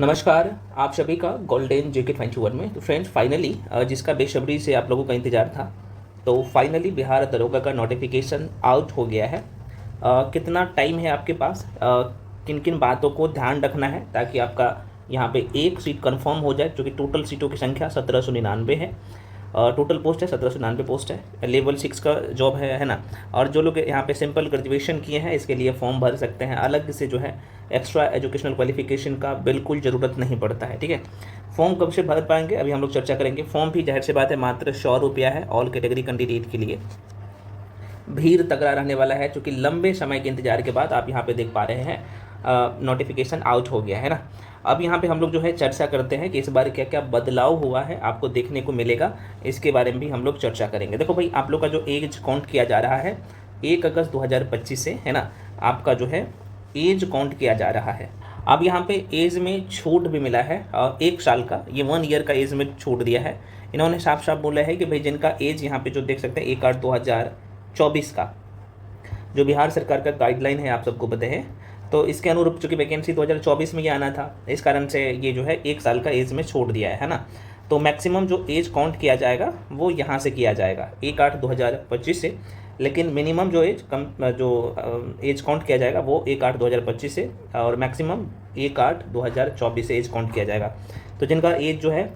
नमस्कार। आप सभी का गोल्डन JK 21 में। तो फ्रेंड्स, फाइनली जिसका बेसब्री से आप लोगों का इंतज़ार था, तो फाइनली बिहार दरोगा का नोटिफिकेशन आउट हो गया है। कितना टाइम है आपके पास, किन किन बातों को ध्यान रखना है ताकि आपका यहाँ पे एक सीट कंफर्म हो जाए, जो कि टोटल सीटों की संख्या 1799 है। टोटल पोस्ट है 1799 पोस्ट है। लेवल 6 का जॉब है ना। और जो लोग यहाँ पे सिंपल ग्रेजुएशन किए हैं, इसके लिए फॉर्म भर सकते हैं। अलग से जो है एक्स्ट्रा एजुकेशनल क्वालिफिकेशन का बिल्कुल ज़रूरत नहीं पड़ता है। ठीक है, फॉर्म कब से भर पाएंगे अभी हम लोग चर्चा करेंगे। फॉर्म भी जाहिर सी बात है मात्र 100 रुपया है ऑल कैटेगरी कैंडिडेट के लिए। भीड़ तगड़ा रहने वाला है, क्योंकि लंबे समय के इंतजार के बाद आप यहाँ पे देख पा रहे हैं नोटिफिकेशन आउट हो गया है ना। अब यहाँ पे हम लोग जो है चर्चा करते हैं कि इस बार क्या क्या बदलाव हुआ है, आपको देखने को मिलेगा, इसके बारे में भी हम लोग चर्चा करेंगे। देखो भाई, आप लोग का जो एज काउंट किया जा रहा है 1 अगस्त 2025 से, है ना। आपका जो है एज काउंट किया जा रहा है। अब यहाँ पे एज में छूट भी मिला है, 1 साल का, ये 1 ईयर का एज में छूट दिया है। इन्होंने साफ साफ बोला है कि भाई जिनका एज यहाँ पे जो देख सकते हैं 1/8/2024 का जो बिहार सरकार का गाइडलाइन है, आप सबको पता है, तो इसके अनुरूप चूँकि वैकेंसी 2024 में ये आना था, इस कारण से ये जो है 1 साल का एज में छोड़ दिया है ना। तो मैक्सिमम जो एज काउंट किया जाएगा वो यहाँ से किया जाएगा 1/8/2025 से, लेकिन मिनिमम जो एज एज काउंट किया जाएगा वो 1/8/2025 से, और मैक्सिमम 1/8/2024 से एज काउंट किया जाएगा। तो जिनका एज जो है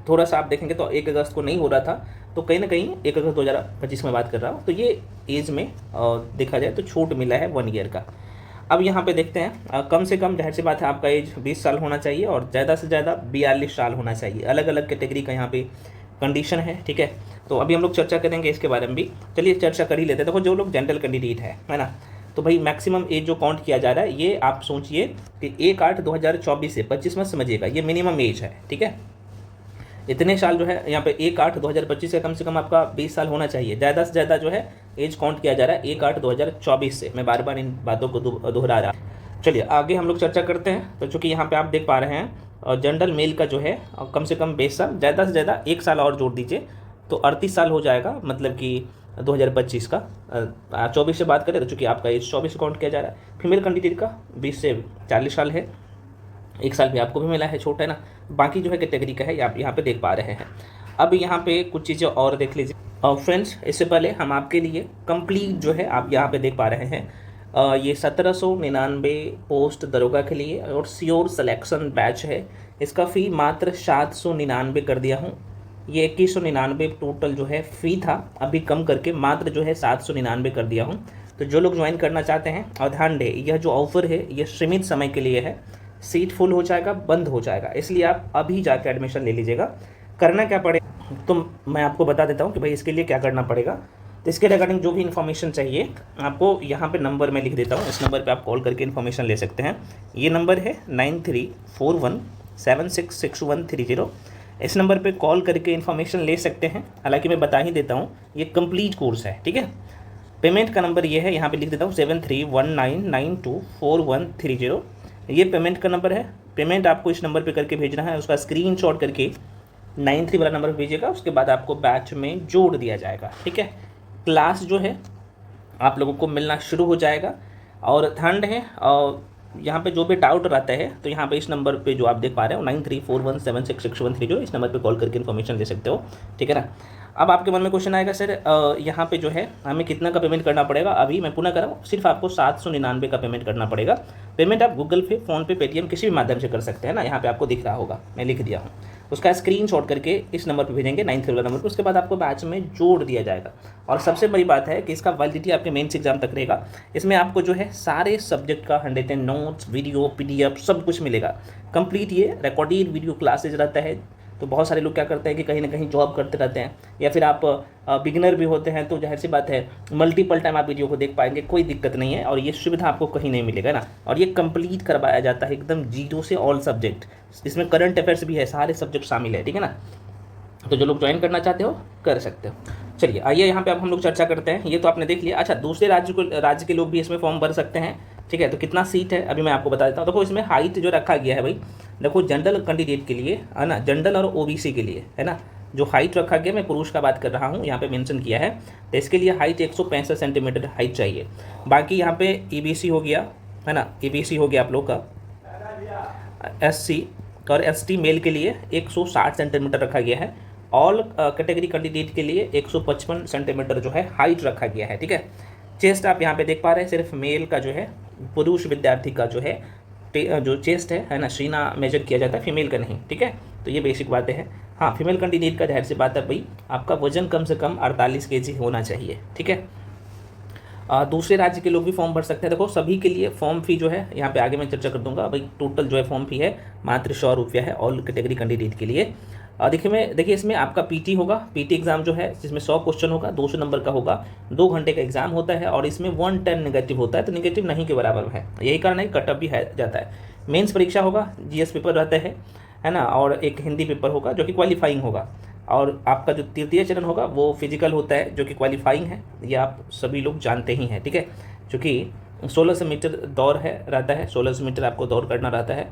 थोड़ा सा आप देखेंगे तो 1 अगस्त को नहीं हो रहा था, तो कहीं ना कहीं 1 अगस्त 2025 में बात कर रहा हूँ, तो ये एज में देखा जाए तो छूट मिला है 1 ईयर का। अब यहाँ पे देखते हैं, कम से कम जाहिर सी बात है आपका एज 20 साल होना चाहिए और ज़्यादा से ज़्यादा 42 साल होना चाहिए। अलग अलग कैटेगरी का यहाँ पे कंडीशन है। ठीक है, तो अभी हम लोग चर्चा करेंगे इसके बारे में भी। चलिए चर्चा कर ही लेते हैं। देखो, जो लोग जनरल कैंडिडेट है ना, तो भाई मैक्सिमम एज जो काउंट किया जा रहा है, ये आप सोचिए कि 1/8/2024 से 25 मत समझिएगा, ये मिनिमम एज है। ठीक है, इतने साल जो है यहाँ पे 1/8/2025 से कम आपका 20 साल होना चाहिए। ज़्यादा से ज़्यादा जो है एज काउंट किया जा रहा है 1/8/2024 से। मैं बार बार इन बातों को दोहरा रहा हूँ। चलिए आगे हम लोग चर्चा करते हैं। तो चूँकि यहाँ पे आप देख पा रहे हैं जनरल मेल का जो है कम से कम 20 साल, ज़्यादा से ज़्यादा 1 साल और जोड़ दीजिए तो 38 साल हो जाएगा, मतलब कि 2025 का। 24 से बात करें तो चूँकि आपका एज 24 काउंट किया जा रहा है। फीमेल कैंडिडेट का 20 से 40 साल है, 1 साल भी आपको भी मिला है, छोटा है ना। बाकी जो है कैटेगरी का है आप यहाँ पे देख पा रहे हैं। अब यहाँ पे कुछ चीज़ें और देख लीजिए। और फ्रेंड्स, इससे पहले हम आपके लिए कंप्लीट जो है आप यहाँ पे देख पा रहे हैं, ये 1799 पोस्ट दरोगा के लिए और श्योर सिलेक्शन बैच है। इसका फ़ी मात्र 799 कर दिया हूँ। ये 2199 टोटल जो है फ़ी था, अभी कम करके मात्र जो है 799 कर दिया हूँ। तो जो लोग ज्वाइन करना चाहते हैं, और ध्यान दें यह जो ऑफ़र है ये सीमित समय के लिए है। सीट फुल हो जाएगा, बंद हो जाएगा, इसलिए आप अभी जाकर एडमिशन ले लीजिएगा। करना क्या पड़ेगा तो मैं आपको बता देता हूँ कि भाई इसके लिए क्या करना पड़ेगा। तो इसके रिगार्डिंग जो भी इन्फॉर्मेशन चाहिए आपको यहाँ पे नंबर मैं लिख देता हूँ। इस नंबर पे आप कॉल करके इन्फॉर्मेशन ले सकते हैं। ये नंबर है 9341766130। इस नंबर पे कॉल करके इन्फॉर्मेशन ले सकते हैं। हालांकि मैं बता ही देता हूँ ये कंप्लीट कोर्स है। ठीक है, पेमेंट का नंबर ये है, यहाँ पे लिख देता हूँ 7319924130। ये पेमेंट का नंबर है। पेमेंट आपको इस नंबर पे करके भेजना है, उसका स्क्रीनशॉट करके 93 वाला नंबर भेजिएगा। उसके बाद आपको बैच में जोड़ दिया जाएगा। ठीक है, क्लास जो है आप लोगों को मिलना शुरू हो जाएगा। और ध्यान रहे, और यहाँ पे जो भी डाउट रहता है तो यहाँ पे इस नंबर पे जो आप देख पा रहे हो 9341766130, इस नंबर पे कॉल करके इन्फॉर्मेशन ले सकते हो। ठीक है ना। अब आपके मन में क्वेश्चन आएगा, सर यहाँ पे जो है हमें कितना का पेमेंट करना पड़ेगा। अभी मैं पुनः कराऊँ, सिर्फ आपको 799 का पेमेंट करना पड़ेगा। पेमेंट आप गूगल पे, फ़ोनपे, पेटीएम किसी भी माध्यम से कर सकते हैं ना। यहाँ पे आपको दिख रहा होगा, मैं लिख दिया हूँ। उसका स्क्रीनशॉट करके इस नंबर पे भेजेंगे 93 वाला नंबर पर। उसके बाद आपको बैच में जोड़ दिया जाएगा। और सबसे बड़ी बात है कि इसका वैलिडिटी आपके मेंस एग्जाम तक रहेगा। इसमें आपको जो है सारे सब्जेक्ट का 110 नोट्स, वीडियो, PDF सब कुछ मिलेगा। कंप्लीट ये रिकॉर्डेड वीडियो क्लासेज रहता है। तो बहुत सारे लोग क्या करते हैं कि कहीं ना कहीं जॉब करते रहते हैं, या फिर आप बिगिनर भी होते हैं, तो जाहिर सी बात है मल्टीपल टाइम आप वीडियो को देख पाएंगे, कोई दिक्कत नहीं है। और ये सुविधा आपको कहीं नहीं मिलेगा ना। और ये कंप्लीट करवाया जाता है एकदम 0 से ऑल सब्जेक्ट। इसमें करंट अफेयर्स भी है, सारे सब्जेक्ट शामिल है। ठीक है ना। तो जो लोग ज्वाइन करना चाहते हो कर सकते हो। चलिए आइए यहाँ पे अब हम लोग चर्चा करते हैं। ये तो आपने देख लिया। अच्छा, दूसरे राज्य के लोग भी इसमें फॉर्म भर सकते हैं। ठीक है, तो कितना सीट है अभी मैं आपको बता देता हूँ। देखो, इसमें हाइट जो रखा गया है भाई, देखो जनरल कैंडिडेट के लिए है ना, जनरल और OBC के लिए है ना, जो हाइट रखा गया, मैं पुरुष का बात कर रहा हूँ, यहाँ पे मेंशन किया है। तो इसके लिए हाइट 165 सेंटीमीटर हाइट चाहिए। बाकी यहाँ पे EBC हो गया है ना, EBC हो गया आप लोग का, SC और ST मेल के लिए 160 सेंटीमीटर रखा गया है। ऑल कैटेगरी कैंडिडेट के लिए 155 सेंटीमीटर जो है हाइट रखा गया है, ठीक है। चेस्ट आप यहाँ पे देख पा रहे हैं, सिर्फ मेल का जो है, पुरुष विद्यार्थी का जो है जो चेस्ट है ना, सीना मेजर किया जाता है, फीमेल का नहीं, ठीक है। तो ये बेसिक बातें हैं। हाँ, फीमेल कैंडिडेट का जाहिर सी बात है भाई, आपका वजन कम से कम 48 kg होना चाहिए, ठीक है। दूसरे राज्य के लोग भी फॉर्म भर सकते हैं। देखो सभी के लिए फॉर्म फी जो है यहाँ पे आगे मैं चर्चा कर दूंगा। भाई टोटल जो है फॉर्म फी है मात्र 100 रुपया है ऑल कैटेगरी कैंडिडेट के लिए। देखिए इसमें आपका पीटी होगा, पीटी एग्जाम जो है जिसमें 100 क्वेश्चन होगा, 200 नंबर का होगा, 2 घंटे का एग्जाम होता है और इसमें 110 नेगेटिव होता है, तो नेगेटिव नहीं के बराबर है, यही कारण है कट ऑफ भी है जाता है। मेंस परीक्षा होगा, जीएस पेपर रहता है ना, और एक हिंदी पेपर होगा जो कि क्वालिफाइंग होगा, और आपका जो तृतीय चरण होगा वो फिजिकल होता है जो कि क्वालिफाइंग है, ये आप सभी लोग जानते ही हैं, ठीक है। क्योंकि 1600 मीटर दौड़ है रहता है, 1600 मीटर आपको दौड़ करना रहता है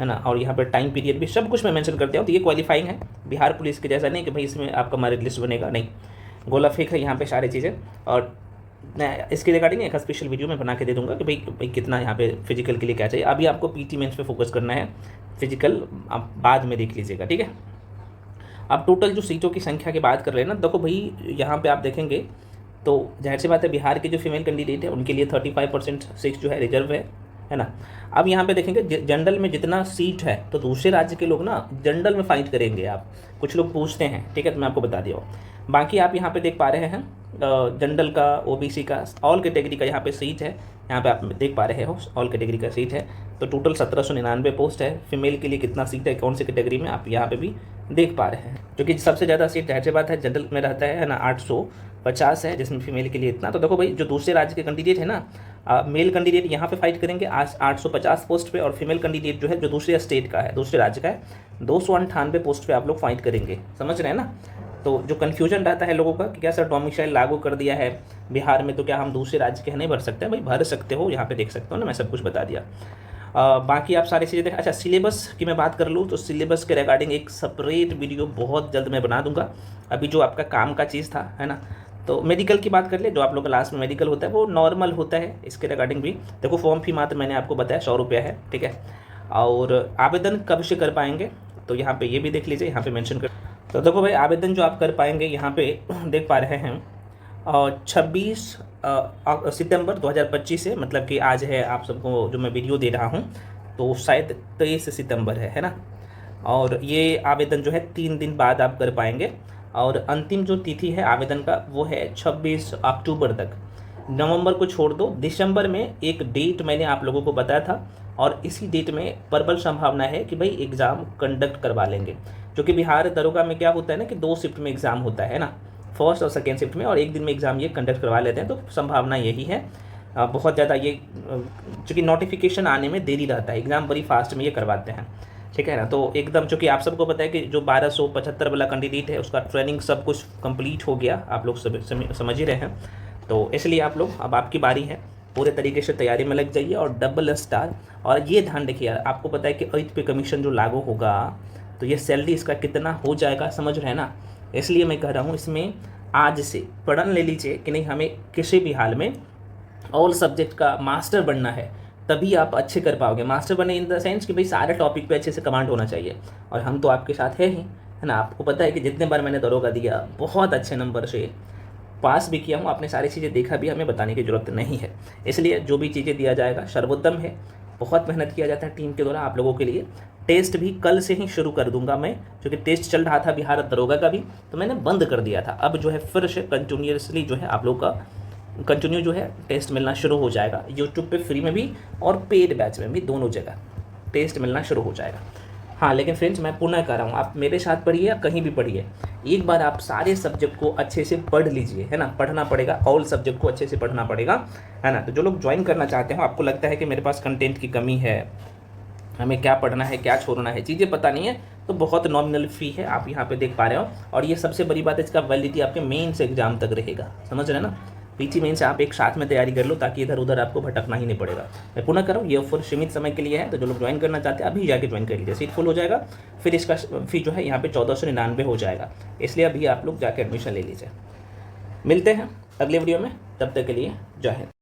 ना, और यहाँ पर टाइम पीरियड भी सब कुछ मैं मेंशन कर दिया हूँ। तो ये क्वालिफाइंग है, बिहार पुलिस के जैसा नहीं कि भाई इसमें आपका मेरिट लिस्ट बनेगा, नहीं, गोला फेंक है यहाँ पे सारी चीज़ें। और मैं इसके रिगार्डिंग एक स्पेशल वीडियो में बना के दे दूंगा कि भाई कितना यहाँ पे फिजिकल के लिए क्या चाहिए। अभी आपको पीटी मेंस पे फोकस करना है, फिजिकल आप बाद में देख लीजिएगा, ठीक है। अब टोटल जो सीटों की संख्या की बात कर रहे हैं ना, देखो भाई यहाँ पे आप देखेंगे तो जाहिर सी बात है बिहार के जो फीमेल कैंडिडेट है उनके लिए 35% सीट जो है रिजर्व है ना। अब यहाँ पे देखेंगे जनरल में जितना सीट है तो दूसरे राज्य के लोग ना जनरल में फाइट करेंगे, आप कुछ लोग पूछते हैं, ठीक है, तो मैं आपको बता दिया हूँ। बाकी आप यहाँ पे देख पा रहे हैं जनरल का, ओबीसी का, ऑल कैटेगरी का यहाँ पे सीट है, यहाँ पे आप देख पा रहे हो ऑल कैटेगरी का सीट है। तो टोटल 1799 पोस्ट है। फीमेल के लिए कितना सीट है कौन सी कैटेगरी में, आप यहाँ पे भी देख पा रहे हैं। जो कि सबसे ज़्यादा सीट जाहिर सी बात है जनरल में रहता है ना, 850 है, जिसमें फीमेल के लिए इतना। तो देखो भाई जो दूसरे राज्य के कैंडिडेट है ना, मेल कैंडिडेट यहाँ पे फाइट करेंगे आज 850 पोस्ट पे, और फीमेल कैंडिडेट जो है जो दूसरे स्टेट का है, दूसरे राज्य का है, 298 पोस्ट पे आप लोग फाइट करेंगे, समझ रहे हैं ना। तो जो कन्फ्यूजन रहता है लोगों का कि क्या सर डोमिसाइल लागू कर दिया है बिहार में, तो क्या हम दूसरे राज्य के नहीं भर सकते हैं? भाई भर सकते हो, यहाँ पे देख सकते हो ना, मैं सब कुछ बता दिया। बाकी आप सारी चीज़ें देखें। अच्छा, सिलेबस की मैं बात कर लूँ तो सिलेबस के रिगार्डिंग एक सेपरेट वीडियो बहुत जल्द मैं बना दूंगा। अभी जो आपका काम का चीज़ था, है ना, तो मेडिकल की बात कर ले, जो आप लोग का लास्ट में मेडिकल होता है वो नॉर्मल होता है, इसके रिगार्डिंग भी देखो। फॉर्म फी मात्र मैंने आपको बताया 100 रुपया है, ठीक है। और आवेदन कब से कर पाएंगे तो यहाँ पे ये भी देख लीजिए, यहाँ पे मेंशन कर। तो देखो भाई आवेदन जो आप कर पाएंगे यहाँ पे देख पा रहे हैं 26 सितंबर 2025 से, मतलब कि आज है आप सबको जो मैं वीडियो दे रहा हूँ तो शायद 23 सितंबर है ना। और ये आवेदन जो है 3 दिन बाद आप कर पाएंगे, और अंतिम जो तिथि है आवेदन का वो है 26 अक्टूबर तक। नवंबर को छोड़ दो, दिसंबर में एक डेट मैंने आप लोगों को बताया था, और इसी डेट में प्रबल संभावना है कि भाई एग्ज़ाम कंडक्ट करवा लेंगे। क्योंकि बिहार दरोगा में क्या होता है ना कि 2 शिफ्ट में एग्ज़ाम होता है ना, फर्स्ट और सेकेंड शिफ्ट में, और एक दिन में एग्ज़ाम ये कंडक्ट करवा लेते हैं। तो संभावना यही है बहुत ज़्यादा, ये चूँकि नोटिफिकेशन आने में देरी रहता है, एग्ज़ाम बड़ी फास्ट में ये करवाते हैं, ठीक है ना। तो एकदम चूँकि आप सबको पता है कि जो 1275 वाला कैंडिडेट है उसका ट्रेनिंग सब कुछ कंप्लीट हो गया, आप लोग समझ ही रहे हैं। तो इसलिए आप लोग, अब आपकी बारी है, पूरे तरीके से तैयारी में लग जाइए और डबल स्टार। और ये ध्यान रखिए, आपको पता है कि 8 पे कमीशन जो लागू होगा तो ये सैलरी इसका कितना हो जाएगा, समझ रहे हैं ना। इसलिए मैं कह रहा हूँ इसमें आज से प्रण ले लीजिए कि नहीं, हमें किसी भी हाल में ऑल सब्जेक्ट का मास्टर बनना है, तभी आप अच्छे कर पाओगे। मास्टर बने इन द सेंस कि भाई सारे टॉपिक पे अच्छे से कमांड होना चाहिए, और हम तो आपके साथ है ही, है ना। आपको पता है कि जितने बार मैंने दरोगा दिया बहुत अच्छे नंबर से पास भी किया हूँ, आपने सारी चीज़ें देखा भी, हमें बताने की ज़रूरत नहीं है। इसलिए जो भी चीज़ें दिया जाएगा सर्वोत्तम है, बहुत मेहनत किया जाता है टीम के द्वारा आप लोगों के लिए। टेस्ट भी कल से ही शुरू कर दूंगा मैं, क्योंकि टेस्ट चल रहा था बिहार दरोगा का भी, तो मैंने बंद कर दिया था। अब जो है फिर से कंटिन्यूसली जो है आप लोग का कंटिन्यू जो है टेस्ट मिलना शुरू हो जाएगा, यूट्यूब पे फ्री में भी और पेड बैच में भी, दोनों जगह टेस्ट मिलना शुरू हो जाएगा। हाँ, लेकिन फ्रेंड्स मैं पुनः कह रहा हूँ, आप मेरे साथ पढ़िए या कहीं भी पढ़िए, एक बार आप सारे सब्जेक्ट को अच्छे से पढ़ लीजिए, है ना। पढ़ना पड़ेगा, ऑल सब्जेक्ट को अच्छे से पढ़ना पड़ेगा, है ना। तो जो लोग ज्वाइन करना चाहते हो, आपको लगता है कि मेरे पास कंटेंट की कमी है, हमें क्या पढ़ना है क्या छोड़ना है चीज़ें पता नहीं है, तो बहुत नॉमिनल फ़ी है, आप यहाँ पे देख पा रहे हो। और ये सबसे बड़ी बात है, इसका वैलिडिटी आपके मेंस एग्जाम तक रहेगा, समझ रहे हैं ना। पीटी मेन से आप एक साथ में तैयारी कर लो, ताकि इधर उधर आपको भटकना ही नहीं पड़ेगा। मैं पुनः करूँ, ये ऑफर सीमित समय के लिए है, तो जो लोग ज्वाइन करना चाहते हैं अभी जाके ज्वाइन कर लीजिए, सीट फुल हो जाएगा, फिर इसका फी जो है यहाँ पे 1499 हो जाएगा। इसलिए अभी आप लोग जाके एडमिशन ले लीजिए। मिलते हैं अगले वीडियो में, तब तक के लिए जय हिंद।